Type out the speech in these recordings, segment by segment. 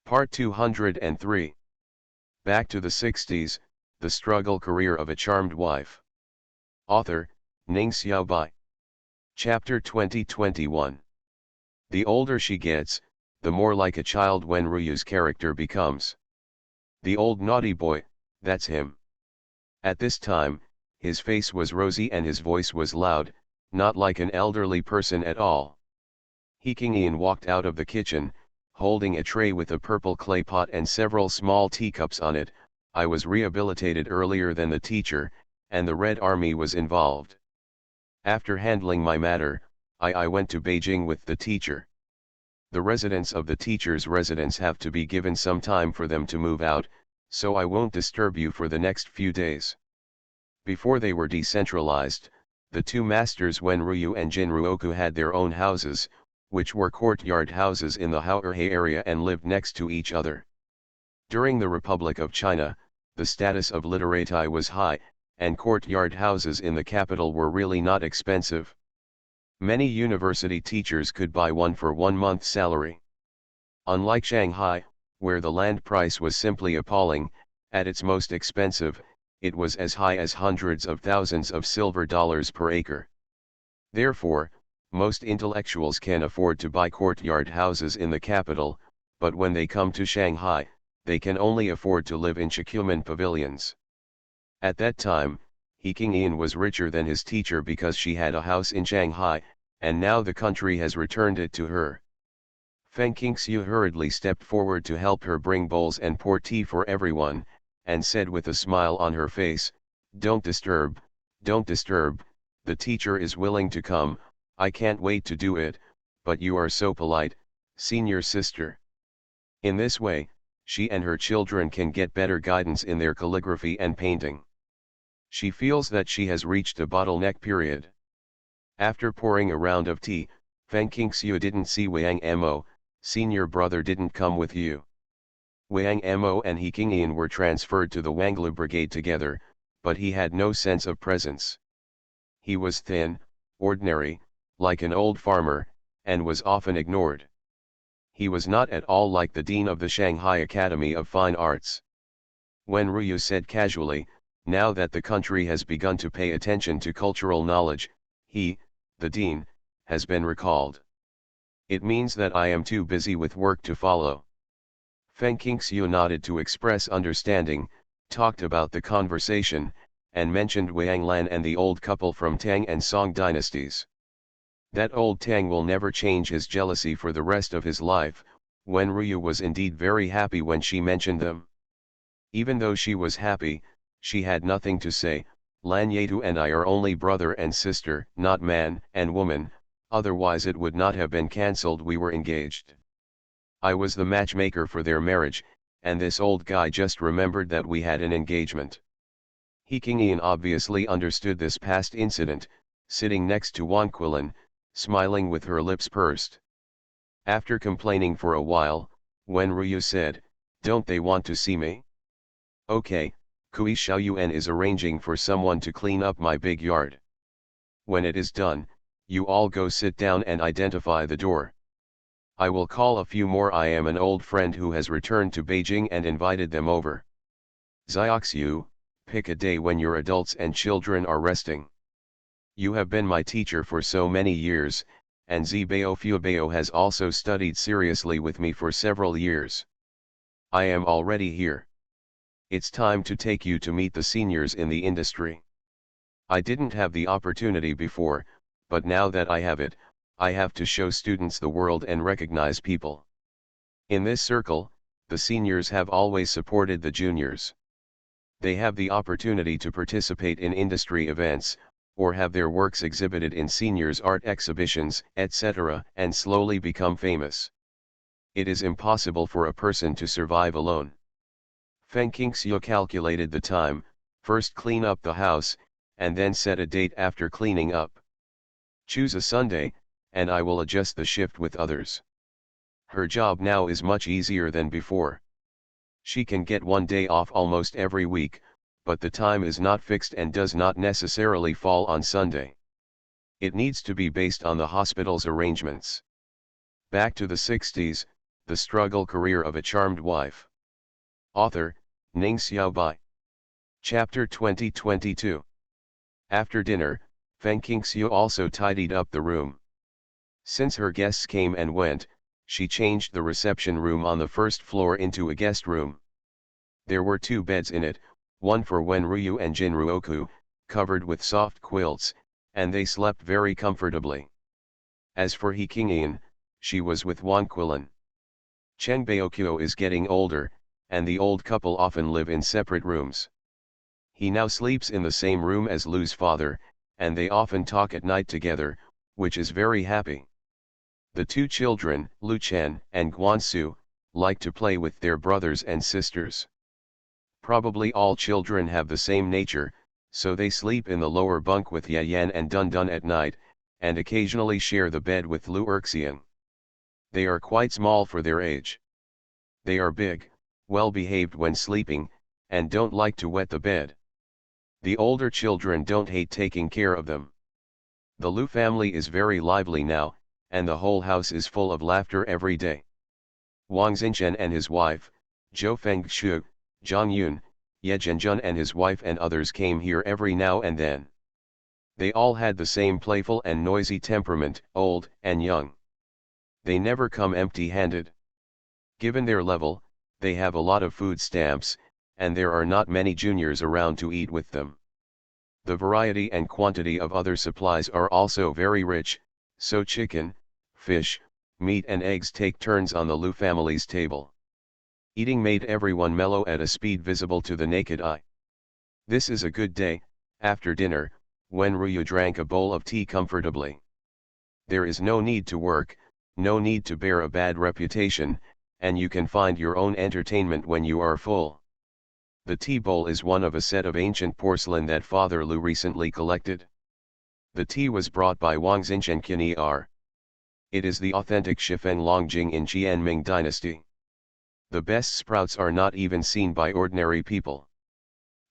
Part 203. Back to the 60s, the struggle career of a charmed wife. Author, Ning Xiaobai. Chapter 2021. The older she gets, the more like a child Wen Ruyu's character becomes. The old naughty boy, that's him. At this time, his face was rosy and his voice was loud, not like an elderly person at all. He King Ian walked out of the kitchen, holding a tray with a purple clay pot and several small teacups on it. I was rehabilitated earlier than the teacher, and the Red Army was involved. After handling my matter, I went to Beijing with the teacher. The residents of the teacher's residence have to be given some time for them to move out, so I won't disturb you for the next few days. Before they were decentralized, the two masters Wen Ruyu and Jin Ruoku had their own houses, which were courtyard houses in the Haoerhe area and lived next to each other. During the Republic of China, the status of literati was high, and courtyard houses in the capital were really not expensive. Many university teachers could buy one for 1 month's salary. Unlike Shanghai, where the land price was simply appalling, at its most expensive, it was as high as hundreds of thousands of silver dollars per acre. Therefore, most intellectuals can afford to buy courtyard houses in the capital, but when they come to Shanghai, they can only afford to live in Shikumen pavilions. At that time, He King Ian was richer than his teacher because she had a house in Shanghai, and now the country has returned it to her. Feng Qingxiu hurriedly stepped forward to help her bring bowls and pour tea for everyone, and said with a smile on her face, "Don't disturb, don't disturb, the teacher is willing to come. I can't wait to do it, but you are so polite, senior sister." In this way, she and her children can get better guidance in their calligraphy and painting. She feels that she has reached a bottleneck period. After pouring a round of tea, Feng Qingxiu didn't see Wang Mo, senior brother didn't come with you. Wang Mo and He King Ian were transferred to the Wanglu brigade together, but he had no sense of presence. He was thin, ordinary, like an old farmer, and was often ignored. He was not at all like the dean of the Shanghai Academy of Fine Arts. Wen Ruyu said casually, "Now that the country has begun to pay attention to cultural knowledge, he, the dean, has been recalled. It means that I am too busy with work to follow." Feng Qingxiu nodded to express understanding, talked about the conversation, and mentioned Wang Lan and the old couple from Tang and Song dynasties. That old Tang will never change his jealousy for the rest of his life. Wen Ruyu was indeed very happy when she mentioned them. Even though she was happy, she had nothing to say. "Lan Yetu and I are only brother and sister, not man and woman, otherwise it would not have been cancelled. We were engaged. I was the matchmaker for their marriage, and this old guy just remembered that we had an engagement." He King Ian obviously understood this past incident, sitting next to Wanquilin, smiling with her lips pursed. After complaining for a while, Wen Ruyu said, "Don't they want to see me? Okay, Kui Xiaoyuan is arranging for someone to clean up my big yard. When it is done, you all go sit down and identify the door. I will call a few more. I am an old friend who has returned to Beijing and invited them over. Zioxiu, pick a day when your adults and children are resting. You have been my teacher for so many years, and Zibao Fuebao has also studied seriously with me for several years. I am already here. It's time to take you to meet the seniors in the industry. I didn't have the opportunity before, but now that I have it, I have to show students the world and recognize people. In this circle, the seniors have always supported the juniors. They have the opportunity to participate in industry events, or have their works exhibited in seniors' art exhibitions, etc., and slowly become famous. It is impossible for a person to survive alone." Feng Qingxiu calculated the time, first clean up the house, and then set a date after cleaning up. "Choose a Sunday, and I will adjust the shift with others." Her job now is much easier than before. She can get 1 day off almost every week, but the time is not fixed and does not necessarily fall on Sunday. It needs to be based on the hospital's arrangements. Back to the 60s, The Struggle Career of a Charmed Wife. Author, Ning Xiaobai. Chapter 2022. After dinner, Feng Qingxiu also tidied up the room. Since her guests came and went, she changed the reception room on the first floor into a guest room. There were 2 beds in it, one for Wen Ryu and Jin Ruoku, covered with soft quilts, and they slept very comfortably. As for He Qingyan, she was with Wang Quilin. Cheng Baoqiu is getting older, and the old couple often live in separate rooms. He now sleeps in the same room as Lu's father, and they often talk at night together, which is very happy. The 2 children, Lu Chen and Guansu, like to play with their brothers and sisters. Probably all children have the same nature, so they sleep in the lower bunk with Yayan and Dun Dun at night, and occasionally share the bed with Lu Erxian. They are quite small for their age. They are big, well behaved when sleeping, and don't like to wet the bed. The older children don't hate taking care of them. The Lu family is very lively now, and the whole house is full of laughter every day. Wang Xinchen and his wife, Zhou Fengshu, Zhang Yun, Ye Zhenjun and his wife and others came here every now and then. They all had the same playful and noisy temperament, old and young. They never come empty-handed. Given their level, they have a lot of food stamps, and there are not many juniors around to eat with them. The variety and quantity of other supplies are also very rich, so chicken, fish, meat and eggs take turns on the Lu family's table. Eating made everyone mellow at a speed visible to the naked eye. This is a good day. After dinner, Wen Ryu drank a bowl of tea comfortably. There is no need to work, no need to bear a bad reputation, and you can find your own entertainment when you are full. The tea bowl is one of a set of ancient porcelain that Father Lu recently collected. The tea was brought by Wang Xinchen R. It is the authentic Shifeng Longjing in Qianming dynasty. The best sprouts are not even seen by ordinary people.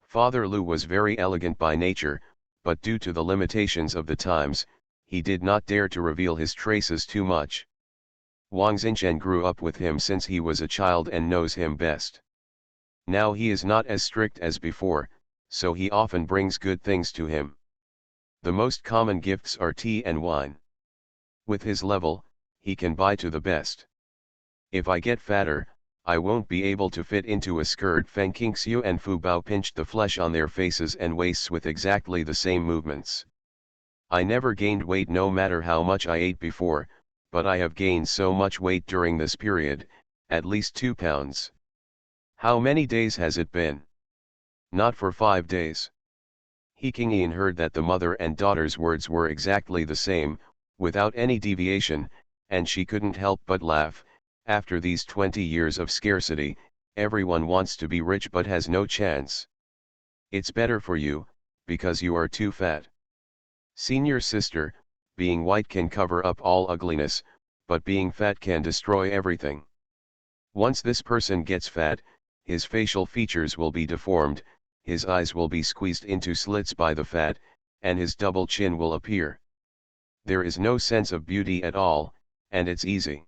Father Lu was very elegant by nature, but due to the limitations of the times, he did not dare to reveal his traces too much. Wang Xinchen grew up with him since he was a child and knows him best. Now he is not as strict as before, so he often brings good things to him. The most common gifts are tea and wine. With his level, he can buy to the best. If I get fatter, I won't be able to fit into a skirt. Feng Qingxiu and Fu Bao pinched the flesh on their faces and waists with exactly the same movements. I never gained weight no matter how much I ate before, but I have gained so much weight during this period, at least 2 pounds. How many days has it been? Not for 5 days. He Qingyan heard that the mother and daughter's words were exactly the same, without any deviation, and she couldn't help but laugh. After these 20 years of scarcity, everyone wants to be rich but has no chance. It's better for you, because you are too fat. Senior sister, being white can cover up all ugliness, but being fat can destroy everything. Once this person gets fat, his facial features will be deformed, his eyes will be squeezed into slits by the fat, and his double chin will appear. There is no sense of beauty at all, and it's easy.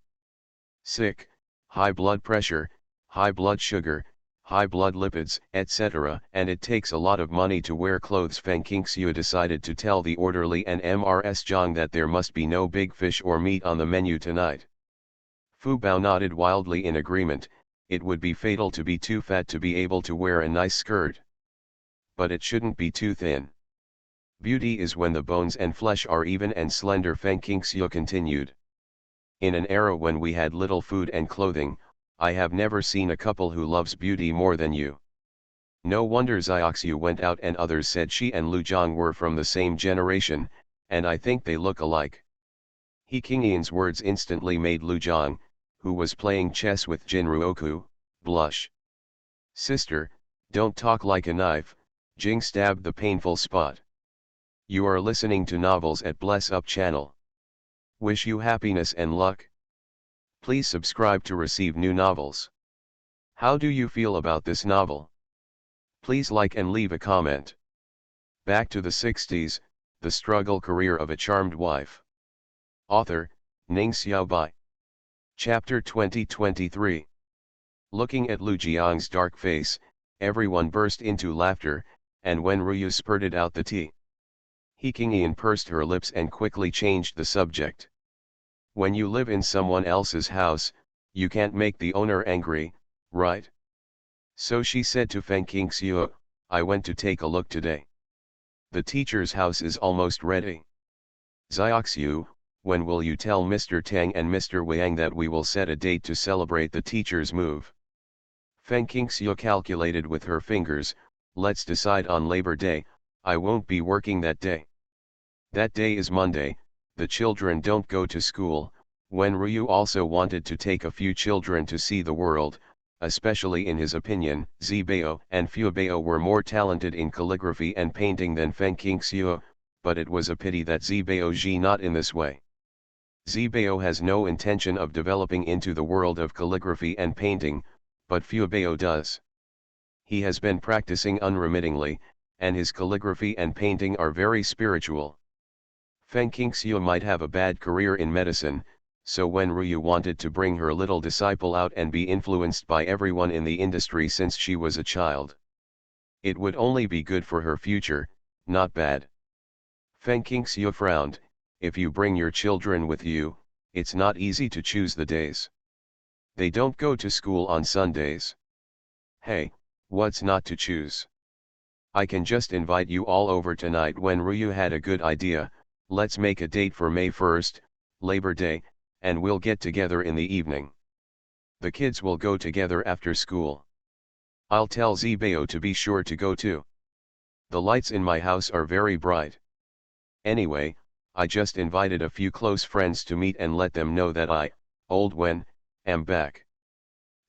Sick, high blood pressure, high blood sugar, high blood lipids, etc. And it takes a lot of money to wear clothes. Feng Qingxiu decided to tell the orderly and Mrs. Zhang that there must be no big fish or meat on the menu tonight. Fu Bao nodded wildly in agreement. It would be fatal to be too fat to be able to wear a nice skirt. But it shouldn't be too thin. Beauty is when the bones and flesh are even and slender. Feng Qingxiu continued. In an era when we had little food and clothing, I have never seen a couple who loves beauty more than you. No wonder Xiaoxiu went out and others said she and Lu Zhang were from the same generation, and I think they look alike. He Qingyan's words instantly made Lu Zhang, who was playing chess with Jin Ruoku, blush. Sister, don't talk like a knife. Jing stabbed the painful spot. You are listening to novels at Bless Up channel. Wish you happiness and luck. Please subscribe to receive new novels. How do you feel about this novel? Please like and leave a comment. Back to the 60s, The Struggle Career of a Charmed Wife. Author, Ning Xiaobai. Chapter 2023. Looking at Lu Jiang's dark face, everyone burst into laughter, and when Ruyu spurted out the tea, He Qingyan pursed her lips and quickly changed the subject. When you live in someone else's house, you can't make the owner angry, right? So she said to Feng Qingxiu, I went to take a look today. The teacher's house is almost ready. Xiaoxiu, when will you tell Mr. Tang and Mr. Wang that we will set a date to celebrate the teacher's move? Feng Qingxiu calculated with her fingers, let's decide on Labor Day, I won't be working that day. That day is Monday, the children don't go to school. When Ryu also wanted to take a few children to see the world, especially in his opinion, Zibao and Fuebao were more talented in calligraphy and painting than Feng Qingxiu, but it was a pity that Zibao Ji not in this way. Zibao has no intention of developing into the world of calligraphy and painting, but Fuebao does. He has been practicing unremittingly, and his calligraphy and painting are very spiritual. Feng Qingxiu might have a bad career in medicine, so when Ryu wanted to bring her little disciple out and be influenced by everyone in the industry since she was a child, it would only be good for her future, not bad. Feng Qingxiu frowned, if you bring your children with you, it's not easy to choose the days. They don't go to school on Sundays. Hey, what's not to choose? I can just invite you all over tonight. When Ryu had a good idea, let's make a date for May 1st, Labor Day, and we'll get together in the evening. The kids will go together after school. I'll tell Zibao to be sure to go too. The lights in my house are very bright. Anyway, I just invited a few close friends to meet and let them know that I, Old Wen, am back.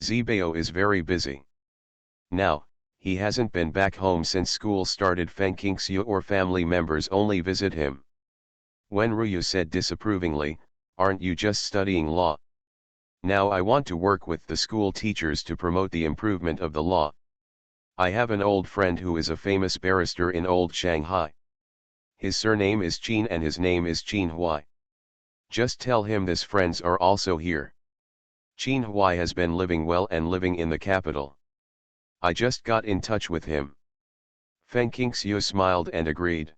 Zibao is very busy. Now, he hasn't been back home since school started. Feng Qingxiu or family members only visit him. When Ryu said disapprovingly, aren't you just studying law? Now I want to work with the school teachers to promote the improvement of the law. I have an old friend who is a famous barrister in old Shanghai. His surname is Qin and his name is Qin Huai. Just tell him his friends are also here. Qin Huai has been living well and living in the capital. I just got in touch with him. Feng Qingxiu smiled and agreed.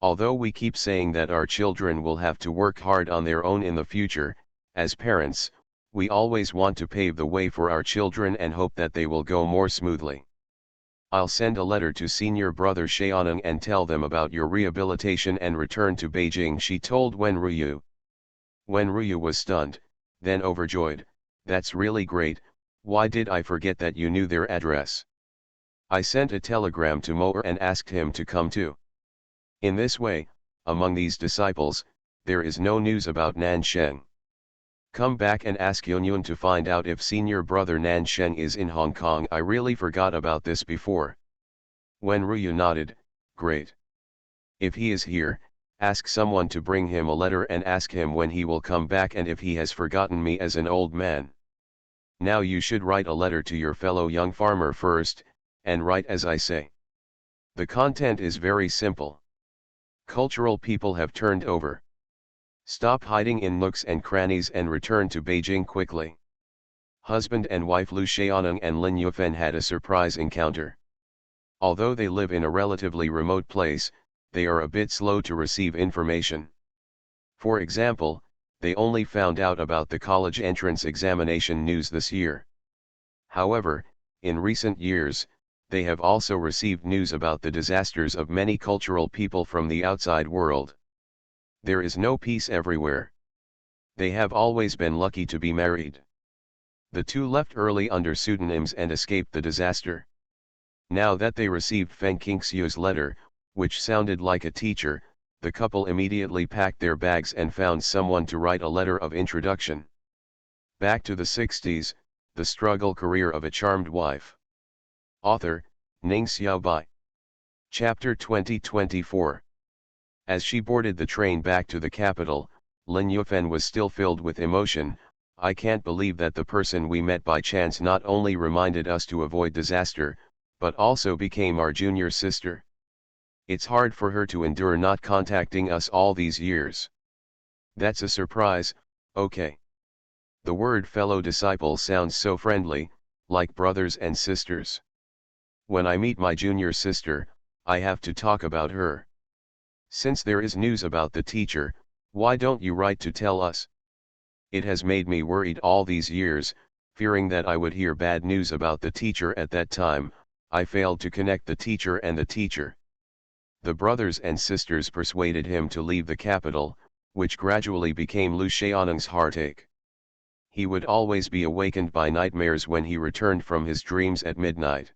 Although we keep saying that our children will have to work hard on their own in the future, as parents, we always want to pave the way for our children and hope that they will go more smoothly. I'll send a letter to senior brother Xiaoneng and tell them about your rehabilitation and return to Beijing, she told Wen Ryu. Wen Ryu was stunned, then overjoyed, that's really great, why did I forget that you knew their address? I sent a telegram to Moer and asked him to come too. In this way, among these disciples, there is no news about Nan Sheng. Come back and ask Yunyun to find out if senior brother Nan Sheng is in Hong Kong. I really forgot about this before. When Ryu nodded, great. If he is here, ask someone to bring him a letter and ask him when he will come back and if he has forgotten me as an old man. Now you should write a letter to your fellow young farmer first, and write as I say. The content is very simple. Cultural people have turned over. Stop hiding in nooks and crannies and return to Beijing quickly. Husband and wife Lu Xiaoneng and Lin Yufen had a surprise encounter. Although they live in a relatively remote place, they are a bit slow to receive information. For example, they only found out about the college entrance examination news this year. However, in recent years, they have also received news about the disasters of many cultural people from the outside world. There is no peace everywhere. They have always been lucky to be married. The two left early under pseudonyms and escaped the disaster. Now that they received Feng Qingxiu's letter, which sounded like a teacher, the couple immediately packed their bags and found someone to write a letter of introduction. Back to the 60s, the struggle career of a charmed wife. Author, Ning Xiaobai. Chapter 2024. As she boarded the train back to the capital, Lin Yufen was still filled with emotion. I can't believe that the person we met by chance not only reminded us to avoid disaster, but also became our junior sister. It's hard for her to endure not contacting us all these years. That's a surprise, okay. The word fellow disciple sounds so friendly, like brothers and sisters. When I meet my junior sister, I have to talk about her. Since there is news about the teacher, why don't you write to tell us? It has made me worried all these years, fearing that I would hear bad news about the teacher at that time. I failed to connect the teacher and the teacher. The brothers and sisters persuaded him to leave the capital, which gradually became Lu Xiaoneng's heartache. He would always be awakened by nightmares when he returned from his dreams at midnight.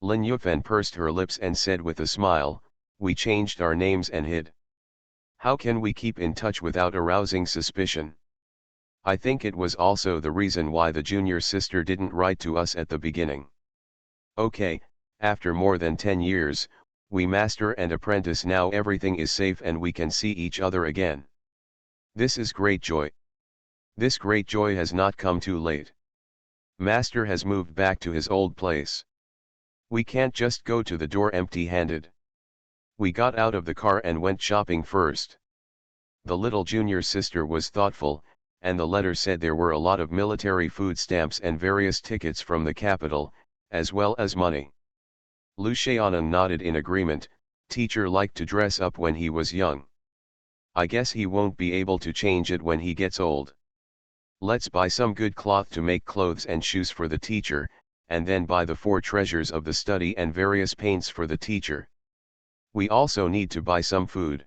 Lin Yufan pursed her lips and said with a smile, "We changed our names and hid. How can we keep in touch without arousing suspicion?" I think it was also the reason why the junior sister didn't write to us at the beginning. Okay, after more than 10 years, we master and apprentice, now everything is safe and we can see each other again. This is great joy. This great joy has not come too late. Master has moved back to his old place. We can't just go to the door empty-handed. We got out of the car and went shopping first. The little junior sister was thoughtful, and the letter said there were a lot of military food stamps and various tickets from the capital, as well as money. Lu Xiaoneng nodded in agreement. Teacher liked to dress up when he was young. I guess he won't be able to change it when he gets old. Let's buy some good cloth to make clothes and shoes for the teacher, and then buy the 4 treasures of the study and various paints for the teacher. We also need to buy some food.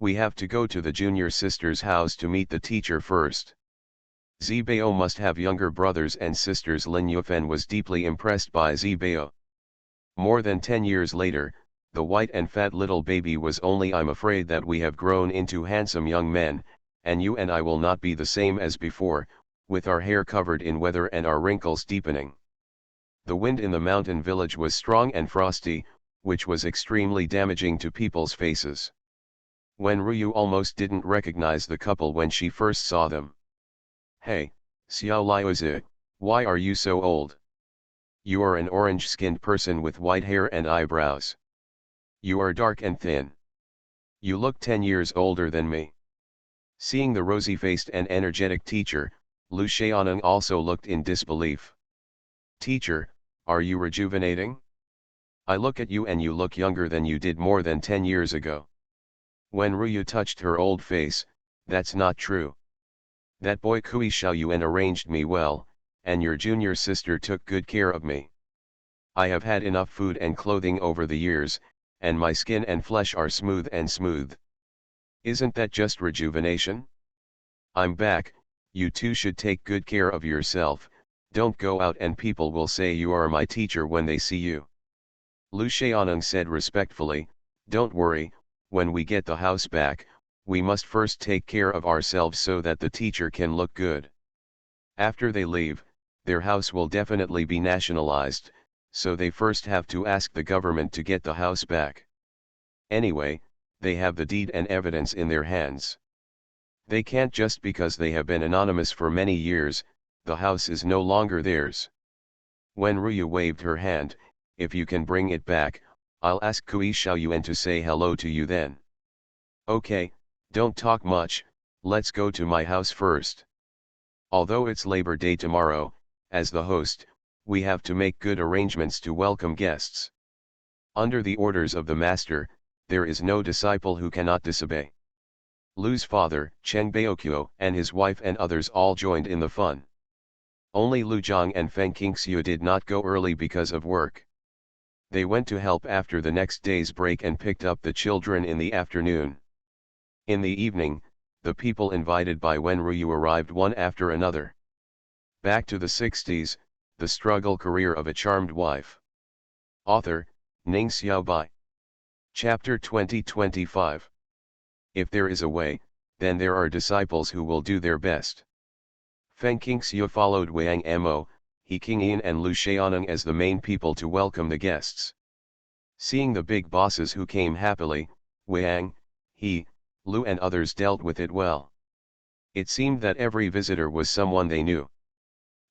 We have to go to the junior sister's house to meet the teacher first. Zibao must have younger brothers and sisters. Lin Yufan was deeply impressed by Zibao. More than 10 years later, the white and fat little baby was only, "I'm afraid that we have grown into handsome young men, and you and I will not be the same as before, with our hair covered in weather and our wrinkles deepening." The wind in the mountain village was strong and frosty, which was extremely damaging to people's faces. Wen Ruyu almost didn't recognize the couple when she first saw them. "Hey, Xiao Liuzi, why are you so old? You are an orange-skinned person with white hair and eyebrows. You are dark and thin. You look 10 years older than me." Seeing the rosy-faced and energetic teacher, Lu Xiaoneng also looked in disbelief. "Teacher, are you rejuvenating? I look at you and you look younger than you did more than 10 years ago." When Ruyu touched her old face, "That's not true. That boy Kui Xiaoyuan arranged me well, and your junior sister took good care of me. I have had enough food and clothing over the years, and my skin and flesh are smooth and smooth. Isn't that just rejuvenation? I'm back. You two should take good care of yourself. Don't go out and people will say you are my teacher when they see you." Lu Xiaoneng said respectfully, "Don't worry, when we get the house back, we must first take care of ourselves so that the teacher can look good. After they leave, their house will definitely be nationalized, so they first have to ask the government to get the house back. Anyway, they have the deed and evidence in their hands. They can't just because they have been anonymous for many years, the house is no longer theirs." When Ruyu waved her hand, "If you can bring it back, I'll ask Kui Xiaoyuan to say hello to you then." "Okay, don't talk much, let's go to my house first. Although it's Labor Day tomorrow, as the host, we have to make good arrangements to welcome guests. Under the orders of the master, there is no disciple who cannot disobey." Lu's father, Cheng Baoqiu, and his wife and others all joined in the fun. Only Lu Zhang and Feng Qingxiu did not go early because of work. They went to help after the next day's break and picked up the children in the afternoon. In the evening, the people invited by Wen Ruyu arrived one after another. Back to the 60s, the struggle career of a charmed wife. Author, Ning Xiaobai. Chapter 2025. If there is a way, then there are disciples who will do their best. Feng Qingxiu followed Wang Mo, He Qingyin and Lu Xiaoneng as the main people to welcome the guests. Seeing the big bosses who came happily, Wang, He, Lu and others dealt with it well. It seemed that every visitor was someone they knew.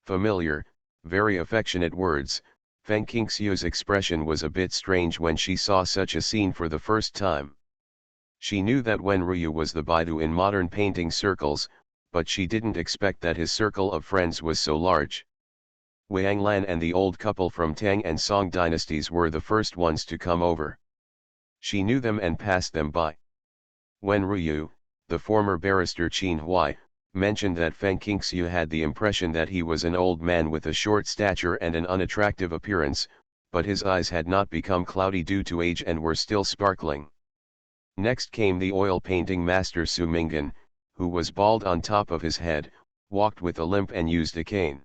Familiar, very affectionate words. Feng Qingxiu's expression was a bit strange when she saw such a scene for the first time. She knew that Wen Ruyu was the Baidu in modern painting circles, but she didn't expect that his circle of friends was so large. Wang Lan and the old couple from Tang and Song dynasties were the first ones to come over. She knew them and passed them by. When Ruyu, the former barrister Qin Huai, mentioned that Feng Qingxiu had the impression that he was an old man with a short stature and an unattractive appearance, but his eyes had not become cloudy due to age and were still sparkling. Next came the oil painting master Su Minggan, who was bald on top of his head, walked with a limp and used a cane.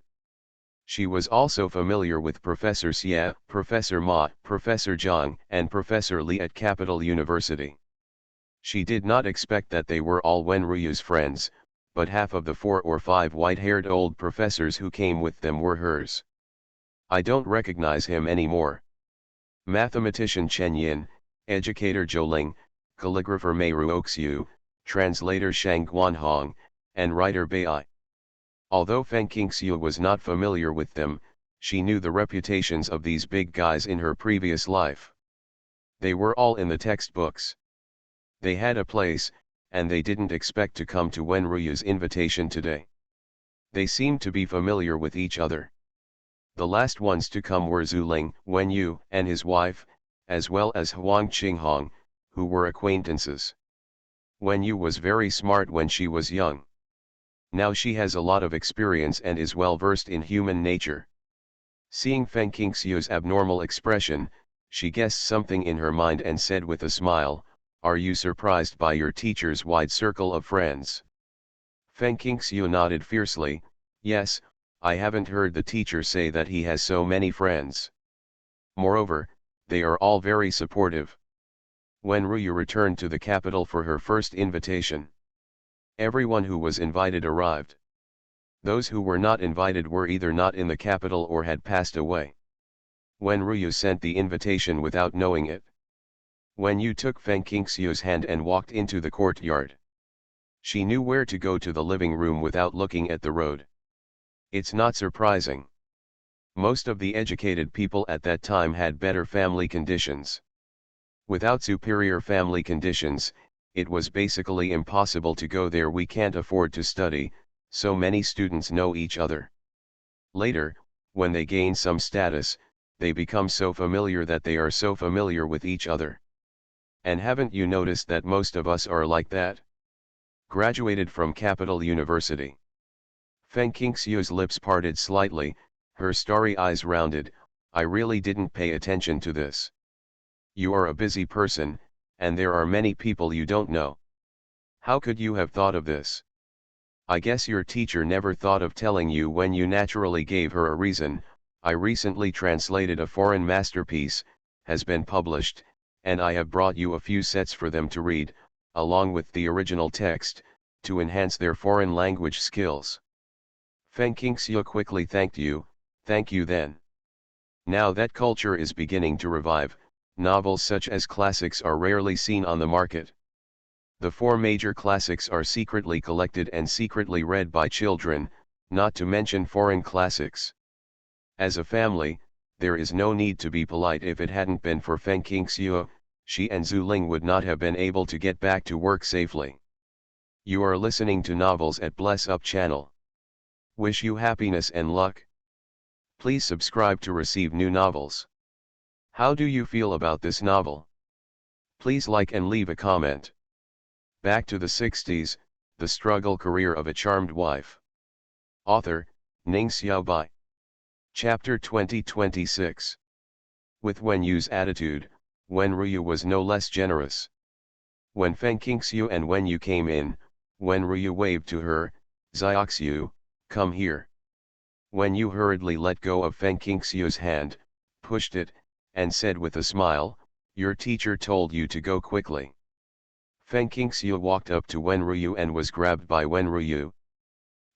She was also familiar with Professor Xie, Professor Ma, Professor Zhang, and Professor Li at Capital University. She did not expect that they were all Wen Ruyu's friends, but half of the 4 or 5 white-haired old professors who came with them were hers. I don't recognize him anymore. Mathematician Chen Yin, educator Zhou Ling, calligrapher Mei Ruoxiu, translator Shang Guanhong, and writer Bai. Although Feng Qingxiu was not familiar with them, she knew the reputations of these big guys in her previous life. They were all in the textbooks. They had a place, and they didn't expect to come to Wen Ruyu's invitation today. They seemed to be familiar with each other. The last ones to come were Zhu Ling, Wen Yu, and his wife, as well as Huang Qinghong, who were acquaintances. Wen Yu was very smart when she was young. Now she has a lot of experience and is well versed in human nature. Seeing Feng Qingxiu's abnormal expression, she guessed something in her mind and said with a smile, "Are you surprised by your teacher's wide circle of friends?" Feng Qingxiu nodded fiercely, "Yes, I haven't heard the teacher say that he has so many friends. Moreover, they are all very supportive." When Ruyu returned to the capital for her first invitation, everyone who was invited arrived. Those who were not invited were either not in the capital or had passed away. When Ruyu sent the invitation without knowing it. When Yu took Feng Qingxiu's hand and walked into the courtyard. She knew where to go to the living room without looking at the road. It's not surprising. Most of the educated people at that time had better family conditions. Without superior family conditions, it was basically impossible to go there. We can't afford to study, so many students know each other. Later, when they gain some status, they become so familiar that they are so familiar with each other. And haven't you noticed that most of us are like that? Graduated from Capital University. Feng Qingxiu's lips parted slightly, her starry eyes rounded. I really didn't pay attention to this. You are a busy person, and there are many people you don't know. How could you have thought of this? I guess your teacher never thought of telling you when you naturally gave her a reason. I recently translated a foreign masterpiece, has been published, and I have brought you a few sets for them to read, along with the original text, to enhance their foreign language skills. Feng Qingxiu quickly thanked you. Thank you then. Now that culture is beginning to revive, novels such as classics are rarely seen on the market. The 4 major classics are secretly collected and secretly read by children, not to mention foreign classics. As a family, there is no need to be polite. If it hadn't been for Feng Qingxiu, she and Zhu Ling would not have been able to get back to work safely. You are listening to Novels at Bless Up channel. Wish you happiness and luck. Please subscribe to receive new novels. How do you feel about this novel? Please like and leave a comment. Back to the 60s, The Struggle Career of a Charmed Wife. Author, Ning Xiaobai. Chapter 2026. With Wen Yu's attitude, Wen Ruyu was no less generous. When Feng Qingxiu and Wen Yu came in, Wen Ruyu waved to her, "Xiaoxiu, come here." Wen Yu hurriedly let go of Feng Qingxiu's hand, pushed it, and said with a smile, "Your teacher told you to go quickly." Feng Qingxiu walked up to Wen Ruyu and was grabbed by Wen Ruyu.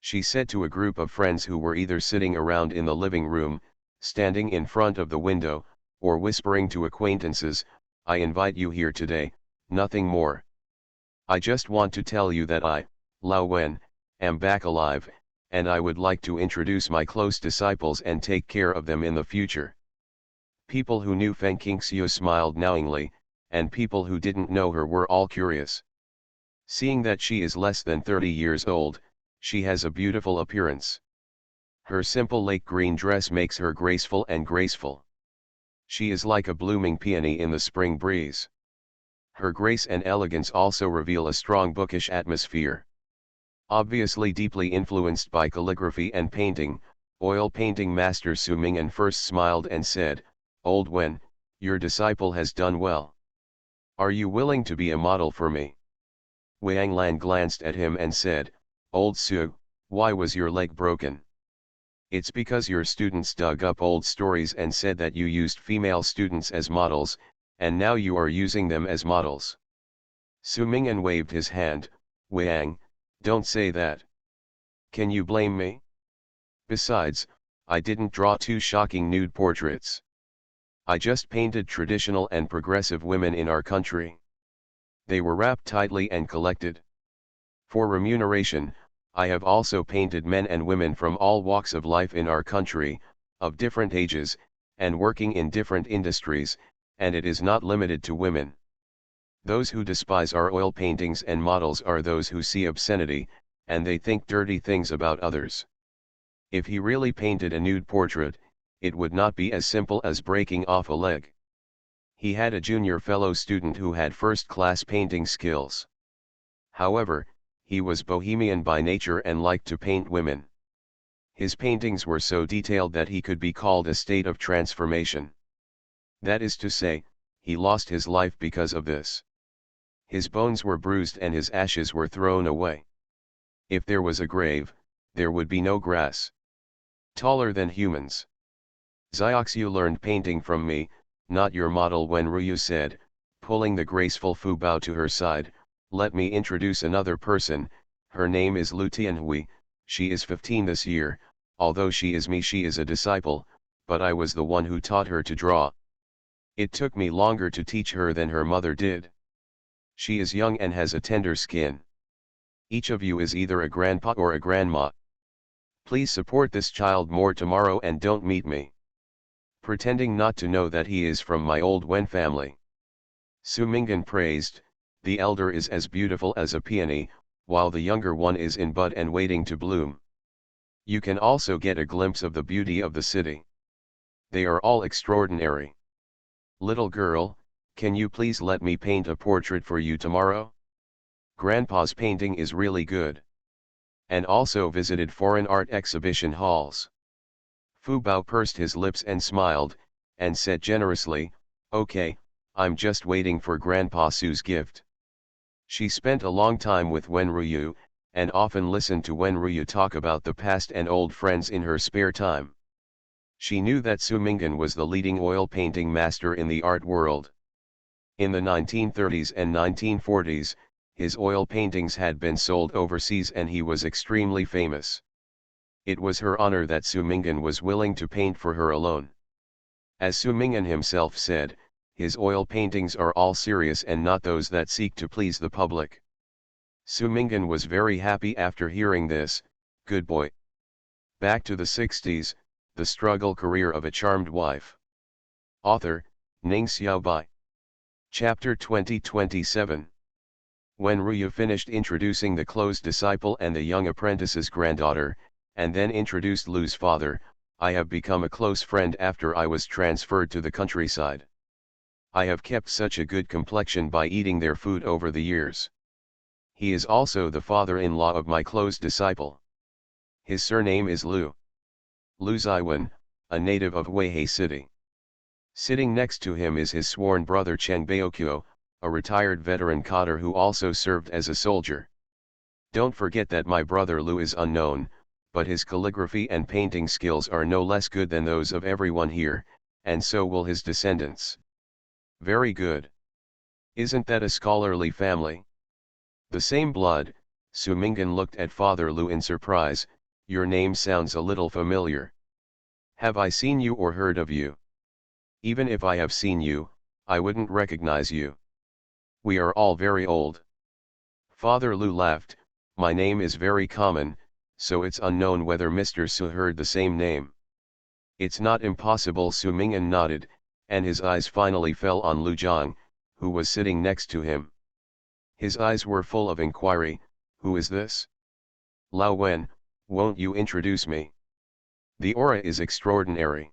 She said to a group of friends who were either sitting around in the living room, standing in front of the window, or whispering to acquaintances, "I invite you here today, nothing more. I just want to tell you that I, Lao Wen, am back alive, and I would like to introduce my close disciples and take care of them in the future." People who knew Feng Qingxiu smiled knowingly, and people who didn't know her were all curious. Seeing that she is less than 30 years old, She has a beautiful appearance. Her simple lake green dress makes her graceful and graceful. She is like a blooming peony in the spring breeze. Her grace and elegance also reveal a strong bookish atmosphere. Obviously deeply influenced by calligraphy and painting, oil painting master Su Ming'an first smiled and said, "Old Wen, your disciple has done well. Are you willing to be a model for me?" Wang Lan glanced at him and said, "Old Su, why was your leg broken?" "It's because your students dug up old stories and said that you used female students as models, and now you are using them as models." Su Ming'an waved his hand. "Wang, don't say that. Can you blame me? Besides, I didn't draw two shocking nude portraits. I just painted traditional and progressive women in our country. They were wrapped tightly and collected. For remuneration, I have also painted men and women from all walks of life in our country, of different ages, and working in different industries, and it is not limited to women. Those who despise our oil paintings and models are those who see obscenity, and they think dirty things about others. If he really painted a nude portrait, it would not be as simple as breaking off a leg. He had a junior fellow student who had first-class painting skills. However, he was bohemian by nature and liked to paint women. His paintings were so detailed that he could be called a state of transformation. That is to say, he lost his life because of this. His bones were bruised and his ashes were thrown away. If there was a grave, there would be no grass. Taller than humans. Xiaoxiu learned painting from me, not your model, Wen Ruyu said, pulling the graceful Fu Bao to her side. "Let me introduce another person, her name is Lu Tianhui, she is 15 this year, although she is a disciple, but I was the one who taught her to draw. It took me longer to teach her than her mother did. She is young and has a tender skin. Each of you is either a grandpa or a grandma. Please support this child more tomorrow and don't meet me." Pretending not to know that he is from my old Wen family. Su Ming'an praised, "The elder is as beautiful as a peony, while the younger one is in bud and waiting to bloom. You can also get a glimpse of the beauty of the city. They are all extraordinary. Little girl, can you please let me paint a portrait for you tomorrow? Grandpa's painting is really good." And also visited foreign art exhibition halls. Fu Bao pursed his lips and smiled, and said generously, "Okay, I'm just waiting for Grandpa Su's gift." She spent a long time with Wen Ruyu, and often listened to Wen Ruyu talk about the past and old friends in her spare time. She knew that Su Ming'an was the leading oil painting master in the art world. In the 1930s and 1940s, his oil paintings had been sold overseas and he was extremely famous. It was her honor that Su Ming'an was willing to paint for her alone. As Su Ming'an himself said, his oil paintings are all serious and not those that seek to please the public. Su Ming'an was very happy after hearing this. Good boy. Back to the 60s, the struggle career of a charmed wife. Author, Ning Xiaobai. Chapter 2027. When Ruyu finished introducing the close disciple and the young apprentice's granddaughter, and then introduced Lu's father, "I have become a close friend after I was transferred to the countryside. I have kept such a good complexion by eating their food over the years. He is also the father-in-law of my close disciple. His surname is Lu. Lu Ziwen, a native of Weihai City. Sitting next to him is his sworn brother Cheng Baoqiu, a retired veteran cadre who also served as a soldier. Don't forget that my brother Lu is unknown, but his calligraphy and painting skills are no less good than those of everyone here, and so will his descendants." "Very good. Isn't that a scholarly family?" "The same blood." Su Ming'an looked at Father Lu in surprise. "Your name sounds a little familiar. Have I seen you or heard of you? Even if I have seen you, I wouldn't recognize you. We are all very old." Father Lu laughed. "My name is very common, so it's unknown whether Mr. Su heard the same name." "It's not impossible." Su Ming'an nodded, and his eyes finally fell on Lu Zhang, who was sitting next to him. His eyes were full of inquiry. "Who is this?" Lao Wen, won't you introduce me? The aura is extraordinary.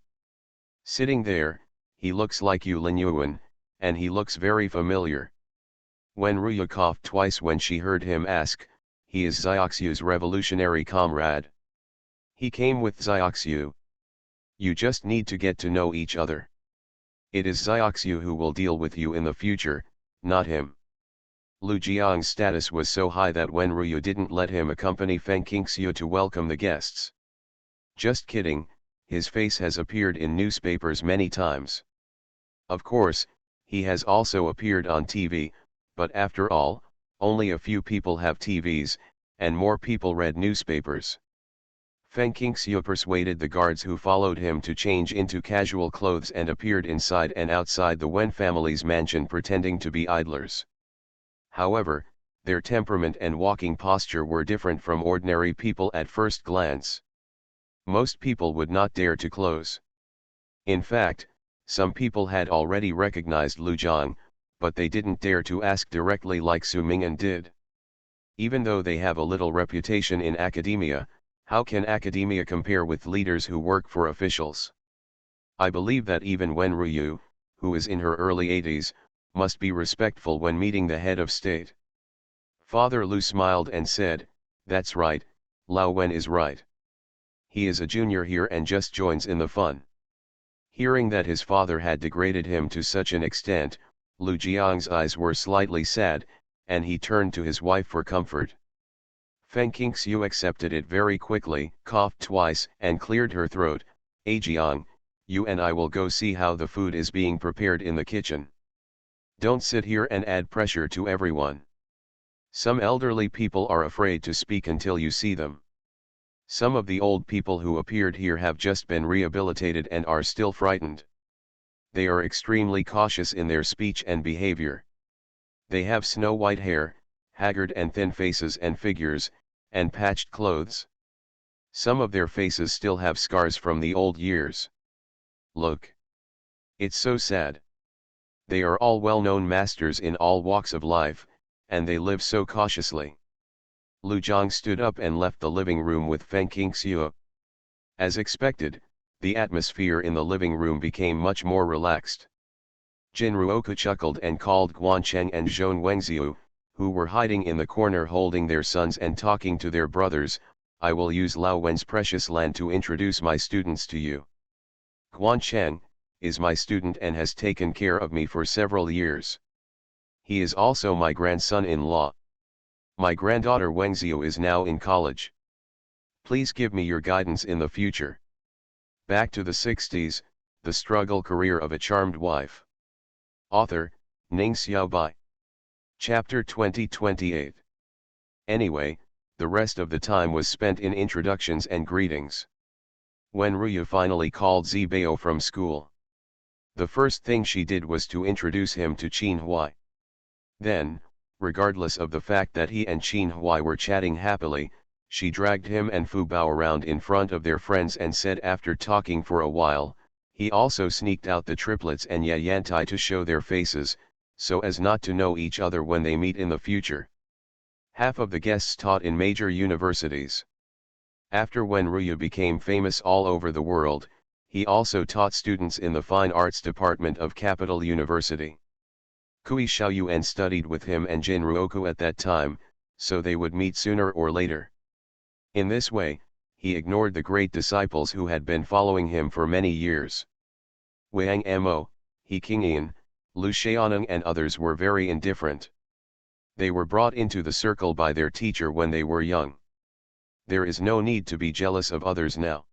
Sitting there, he looks like Yu Lin Yuan, and he looks very familiar. Wen Ruya coughed twice when she heard him ask, he is Zioxu's revolutionary comrade. He came with Zioxu. You just need to get to know each other. It is Zioxu who will deal with you in the future, not him. Lu Jiang's status was so high that Wen Ruya didn't let him accompany Feng Qingxiu to welcome the guests. Just kidding, his face has appeared in newspapers many times. Of course, he has also appeared on TV, but after all, only a few people have TVs, and more people read newspapers. Feng Qingxiu persuaded the guards who followed him to change into casual clothes and appeared inside and outside the Wen family's mansion pretending to be idlers. However, their temperament and walking posture were different from ordinary people at first glance. Most people would not dare to close. In fact, some people had already recognized Lu Jiang, but they didn't dare to ask directly like Su Mingyan did. Even though they have a little reputation in academia, how can academia compare with leaders who work for officials? I believe that even Wen Ruyu, who is in her early 80s, must be respectful when meeting the head of state. Father Lu smiled and said, that's right, Lao Wen is right. He is a junior here and just joins in the fun. Hearing that his father had degraded him to such an extent, Lu Jiang's eyes were slightly sad, and he turned to his wife for comfort. Feng Qingxiu accepted it very quickly, coughed twice and cleared her throat. Jiang, you and I will go see how the food is being prepared in the kitchen. Don't sit here and add pressure to everyone. Some elderly people are afraid to speak until you see them. Some of the old people who appeared here have just been rehabilitated and are still frightened. They are extremely cautious in their speech and behavior. They have snow-white hair, haggard and thin faces and figures, and patched clothes. Some of their faces still have scars from the old years. Look. It's so sad. They are all well-known masters in all walks of life, and they live so cautiously. Lu Jiang stood up and left the living room with Feng Qingxiu. As expected, the atmosphere in the living room became much more relaxed. Jin Ruoku chuckled and called Guancheng and Zhong Wengziu, who were hiding in the corner holding their sons and talking to their brothers. I will use Lao Wen's precious land to introduce my students to you. Guancheng is my student and has taken care of me for several years. He is also my grandson-in-law. My granddaughter Wengziu is now in college. Please give me your guidance in the future. Back to the 60s, the struggle career of a charmed wife. Author, Ning Xiaobai. Chapter 2028. Anyway, the rest of the time was spent in introductions and greetings. When Ruya finally called Zibao from school, the first thing she did was to introduce him to Qin Huai. Then, regardless of the fact that he and Qin Huai were chatting happily, she dragged him and Fu Bao around in front of their friends and said after talking for a while, he also sneaked out the triplets and Ye Yantai to show their faces, so as not to know each other when they meet in the future. Half of the guests taught in major universities. After when Ruya became famous all over the world, he also taught students in the Fine Arts Department of Capital University. Kui Xiaoyuan studied with him and Jin Ruoku at that time, so they would meet sooner or later. In this way, he ignored the great disciples who had been following him for many years. Wang Mo, He Qingyan, Lu Xiaoneng and others were very indifferent. They were brought into the circle by their teacher when they were young. There is no need to be jealous of others now.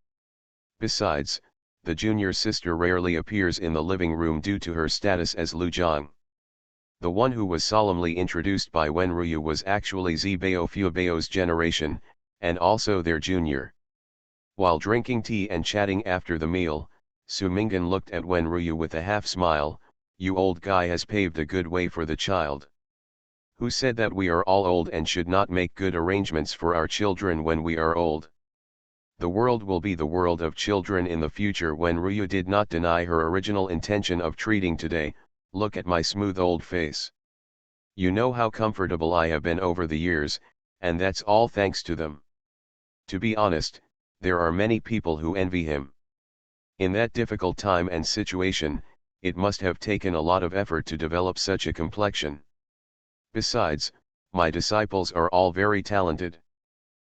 Besides, the junior sister rarely appears in the living room due to her status as Lu Jiang. The one who was solemnly introduced by Wen Ruyu was actually Zibao Fubao's generation, and also their junior. While drinking tea and chatting after the meal, Su Mingyan looked at Wen Ruyu with a half smile. You old guy has paved a good way for the child. Who said that we are all old and should not make good arrangements for our children when we are old? The world will be the world of children in the future. Wen Ruyu did not deny her original intention of treating today. Look at my smooth old face. You know how comfortable I have been over the years, and that's all thanks to them. To be honest, there are many people who envy him. In that difficult time and situation, it must have taken a lot of effort to develop such a complexion. Besides, my disciples are all very talented.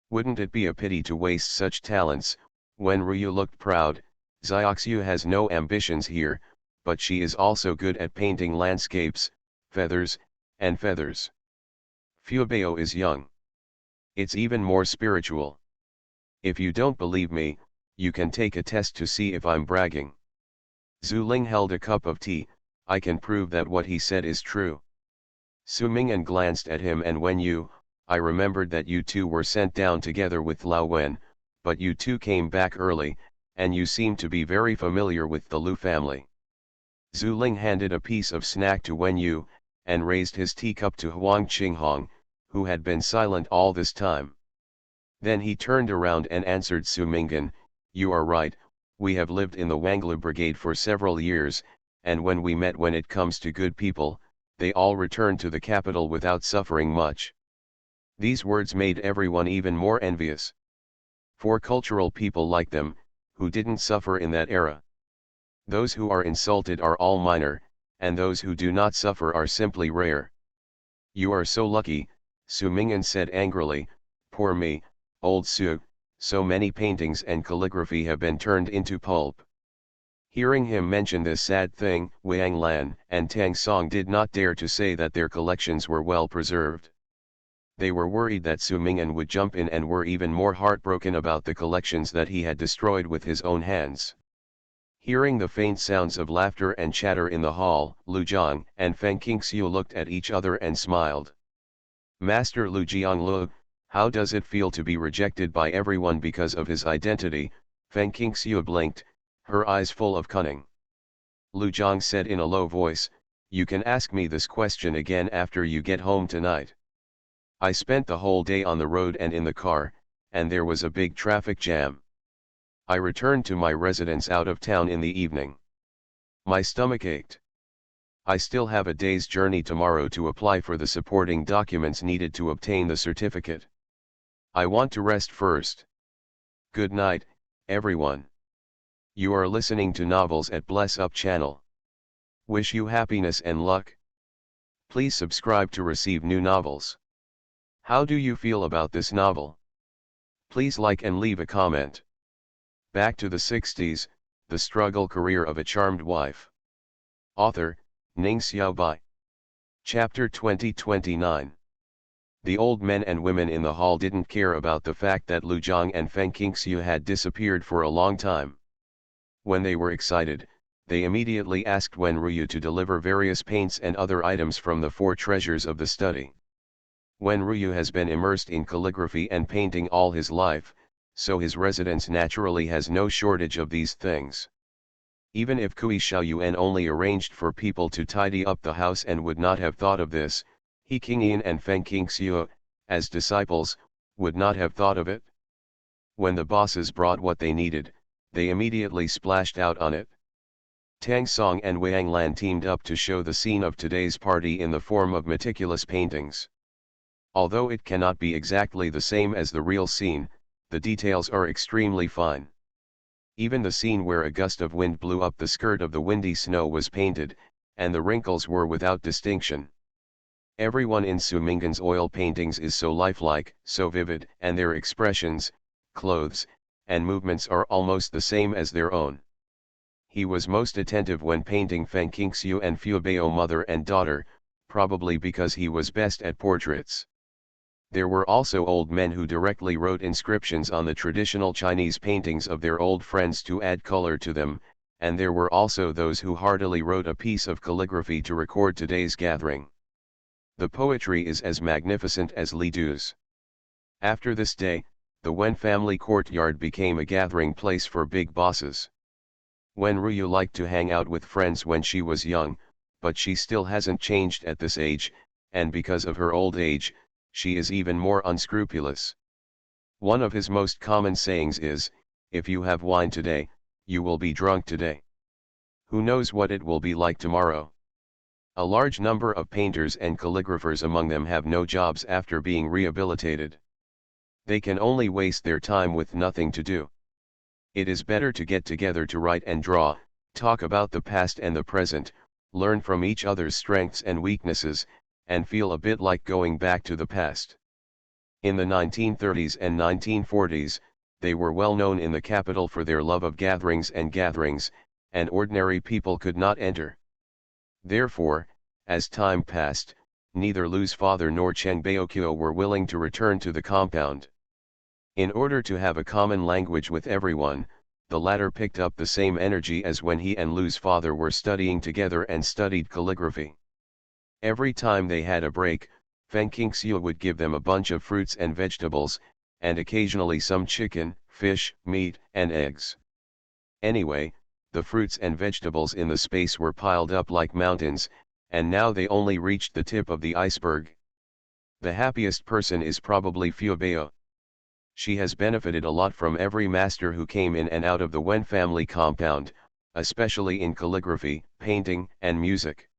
Wouldn't it be a pity to waste such talents? When Ryu looked proud, Xiaoxiu has no ambitions here, but she is also good at painting landscapes, feathers, and feathers. Fuebao is young. It's even more spiritual. If you don't believe me, you can take a test to see if I'm bragging. Zhu Ling held a cup of tea. I can prove that what he said is true. Su Ming'an glanced at him, and I remembered that you two were sent down together with Lao Wen, but you two came back early, and you seem to be very familiar with the Lu family. Zhu Ling handed a piece of snack to Wen Yu, and raised his teacup to Huang Qinghong, who had been silent all this time. Then he turned around and answered Su Ming'an, "You are right, we have lived in the Wanglu Brigade for several years, and when it comes to good people, they all returned to the capital without suffering much." These words made everyone even more envious. For cultural people like them, who didn't suffer in that era. Those who are insulted are all minor, and those who do not suffer are simply rare. "You are so lucky," Su Ming'an said angrily. "Poor me, old Su, so many paintings and calligraphy have been turned into pulp." Hearing him mention this sad thing, Wang Lan and Tang Song did not dare to say that their collections were well preserved. They were worried that Su Ming'an would jump in, and were even more heartbroken about the collections that he had destroyed with his own hands. Hearing the faint sounds of laughter and chatter in the hall, Lu Jiang and Feng Qingxiu looked at each other and smiled. "Master Lu Jianglu, how does it feel to be rejected by everyone because of his identity?" Feng Qingxiu blinked, her eyes full of cunning. Lu Jiang said in a low voice, "You can ask me this question again after you get home tonight. I spent the whole day on the road and in the car, and there was a big traffic jam. I returned to my residence out of town in the evening. My stomach ached. I still have a day's journey tomorrow to apply for the supporting documents needed to obtain the certificate. I want to rest first. Good night, everyone." You are listening to Novels at Bless Up channel. Wish you happiness and luck. Please subscribe to receive new novels. How do you feel about this novel? Please like and leave a comment. Back to the 60s, The Struggle Career of a Charmed Wife. Author, Ning Xiaobai. Chapter 2029. The old men and women in the hall didn't care about the fact that Lu Jiang and Feng Qingxiu had disappeared for a long time. When they were excited, they immediately asked Wen Ruyu to deliver various paints and other items from the 4 treasures of the study. Wen Ruyu has been immersed in calligraphy and painting all his life, so his residence naturally has no shortage of these things. Even if Kui Xiaoyuan only arranged for people to tidy up the house and would not have thought of this, He Qingyan and Feng Qingxiu, as disciples, would not have thought of it. When the bosses brought what they needed, they immediately splashed out on it. Tang Song and Wang Lan teamed up to show the scene of today's party in the form of meticulous paintings. Although it cannot be exactly the same as the real scene, the details are extremely fine. Even the scene where a gust of wind blew up the skirt of the windy snow was painted, and the wrinkles were without distinction. Everyone in Su Ming'an's oil paintings is so lifelike, so vivid, and their expressions, clothes, and movements are almost the same as their own. He was most attentive when painting Feng Qingxiu and Fuebao mother and daughter, probably because he was best at portraits. There were also old men who directly wrote inscriptions on the traditional Chinese paintings of their old friends to add color to them, and there were also those who heartily wrote a piece of calligraphy to record today's gathering. The poetry is as magnificent as Li Du's. After this day, the Wen family courtyard became a gathering place for big bosses. Wen Ruyu liked to hang out with friends when she was young, but she still hasn't changed at this age, and because of her old age, she is even more unscrupulous. One of his most common sayings is, "If you have wine today, you will be drunk today. Who knows what it will be like tomorrow?" A large number of painters and calligraphers among them have no jobs after being rehabilitated. They can only waste their time with nothing to do. It is better to get together to write and draw, talk about the past and the present, learn from each other's strengths and weaknesses, and feel a bit like going back to the past. In the 1930s and 1940s, they were well known in the capital for their love of gatherings, and ordinary people could not enter. Therefore, as time passed, neither Lu's father nor Chen Baokyo were willing to return to the compound. In order to have a common language with everyone, the latter picked up the same energy as when he and Lu's father were studying together and studied calligraphy. Every time they had a break, Feng Qingxiu would give them a bunch of fruits and vegetables, and occasionally some chicken, fish, meat, and eggs. Anyway, the fruits and vegetables in the space were piled up like mountains, and now they only reached the tip of the iceberg. The happiest person is probably Fubao. She has benefited a lot from every master who came in and out of the Wen family compound, especially in calligraphy, painting, and music.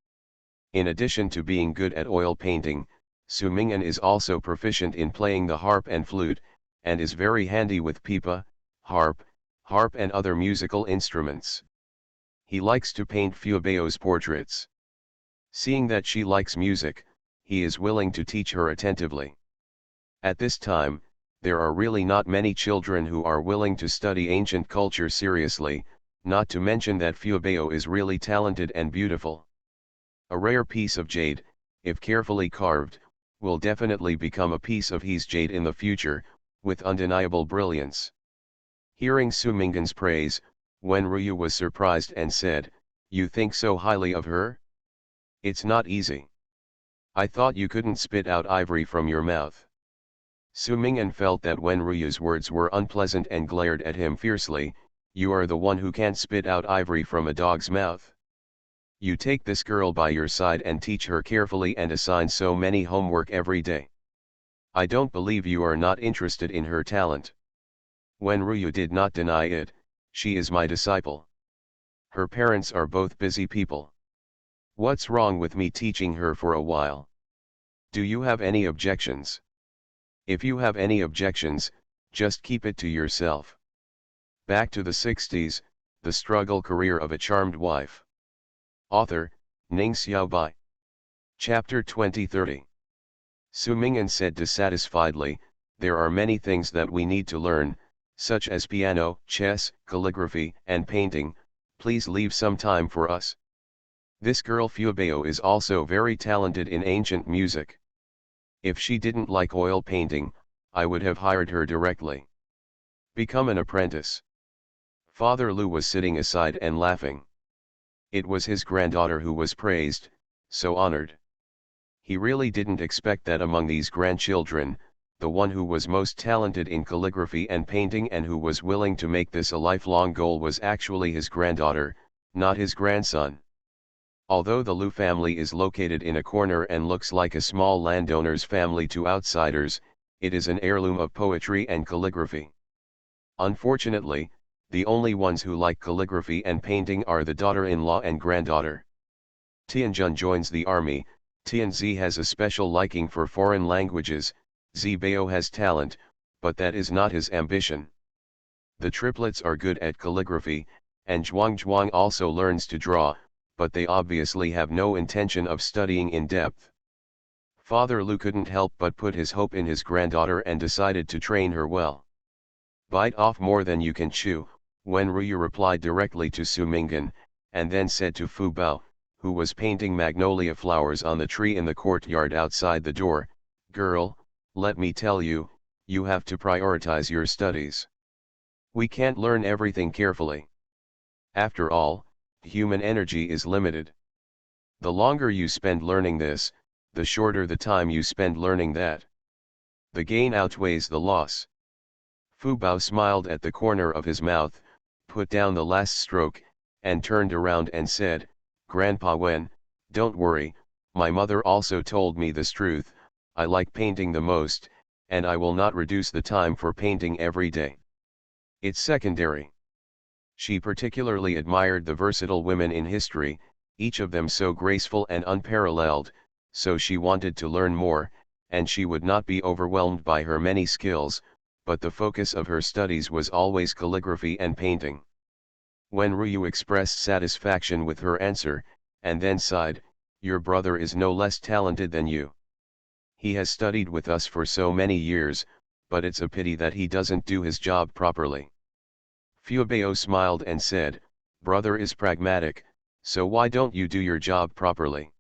In addition to being good at oil painting, Su Ming'an is also proficient in playing the harp and flute, and is very handy with pipa, harp and other musical instruments. He likes to paint Fubao's portraits. Seeing that she likes music, he is willing to teach her attentively. At this time, there are really not many children who are willing to study ancient culture seriously, not to mention that Fubao is really talented and beautiful. A rare piece of jade, if carefully carved, will definitely become a piece of his jade in the future, with undeniable brilliance. Hearing Su Ming'an's praise, Wen Ruyu was surprised and said, "You think so highly of her? It's not easy. I thought you couldn't spit out ivory from your mouth." Su Ming'an felt that Wen Ruyu's words were unpleasant and glared at him fiercely. "You are the one who can't spit out ivory from a dog's mouth. You take this girl by your side and teach her carefully and assign so many homework every day. I don't believe you are not interested in her talent." Wen Ruyu did not deny it. "She is my disciple. Her parents are both busy people. What's wrong with me teaching her for a while? Do you have any objections? If you have any objections, just keep it to yourself." Back to the 60s, the struggle career of a charmed wife. Author, Ning Xiaobai. Chapter 2030. Su Ming'an said dissatisfiedly, "There are many things that we need to learn, such as piano, chess, calligraphy, and painting. Please leave some time for us. This girl Fubao is also very talented in ancient music. If she didn't like oil painting, I would have hired her directly. Become an apprentice." Father Lu was sitting aside and laughing. It was his granddaughter who was praised, so honored. He really didn't expect that among these grandchildren, the one who was most talented in calligraphy and painting and who was willing to make this a lifelong goal was actually his granddaughter, not his grandson. Although the Lu family is located in a corner and looks like a small landowner's family to outsiders, it is an heirloom of poetry and calligraphy. Unfortunately, the only ones who like calligraphy and painting are the daughter-in-law and granddaughter. Tianjun joins the army. Tianzi has a special liking for foreign languages. Zibao has talent, but that is not his ambition. The triplets are good at calligraphy, and Zhuang also learns to draw, but they obviously have no intention of studying in depth. Father Lu couldn't help but put his hope in his granddaughter and decided to train her well. "Bite off more than you can chew," Wen Ruyu replied directly to Su Ming'an, and then said to Fu Bao, who was painting magnolia flowers on the tree in the courtyard outside the door, "Girl, let me tell you, you have to prioritize your studies. We can't learn everything carefully. After all, human energy is limited. The longer you spend learning this, the shorter the time you spend learning that. The gain outweighs the loss." Fu Bao smiled at the corner of his mouth, put down the last stroke, and turned around and said, "Grandpa Wen, don't worry, my mother also told me this truth. I like painting the most, and I will not reduce the time for painting every day. It's secondary." She particularly admired the versatile women in history, each of them so graceful and unparalleled, so she wanted to learn more, and she would not be overwhelmed by her many skills, but the focus of her studies was always calligraphy and painting. When Ryu expressed satisfaction with her answer, and then sighed, "Your brother is no less talented than you. He has studied with us for so many years, but it's a pity that he doesn't do his job properly." Fuyabao smiled and said, "Brother is pragmatic, so why don't you do your job properly?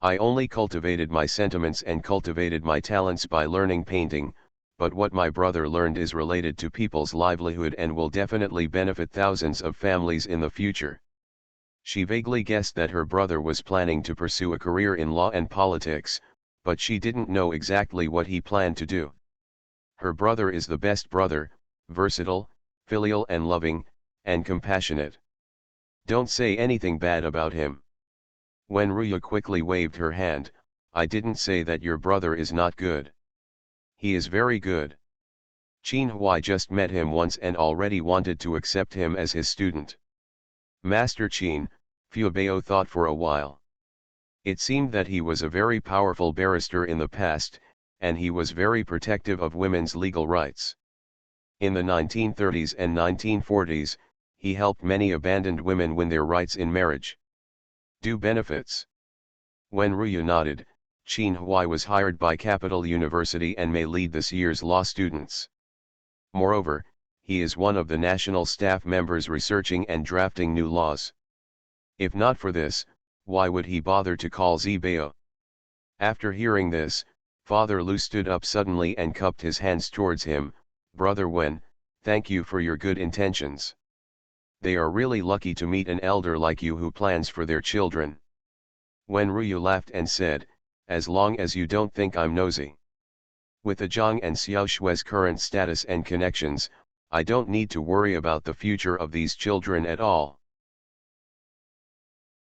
I only cultivated my sentiments and cultivated my talents by learning painting, but what my brother learned is related to people's livelihood and will definitely benefit thousands of families in the future." She vaguely guessed that her brother was planning to pursue a career in law and politics, but she didn't know exactly what he planned to do. Her brother is the best brother, versatile, filial and loving, and compassionate. Don't say anything bad about him. When Ruya quickly waved her hand, "I didn't say that your brother is not good. He is very good. Qin Huai just met him once and already wanted to accept him as his student." Master Qin, Fuyabao thought for a while. It seemed that he was a very powerful barrister in the past, and he was very protective of women's legal rights. In the 1930s and 1940s, he helped many abandoned women win their rights in marriage. Do benefits. When Ruya nodded, Qin Huai was hired by Capital University and may lead this year's law students. Moreover, he is one of the national staff members researching and drafting new laws. If not for this, why would he bother to call Zibao? After hearing this, Father Lu stood up suddenly and cupped his hands towards him. "Brother Wen, thank you for your good intentions. They are really lucky to meet an elder like you who plans for their children." Wen Ruyu laughed and said, "As long as you don't think I'm nosy. With the Zhang and Xiaoshui's current status and connections, I don't need to worry about the future of these children at all.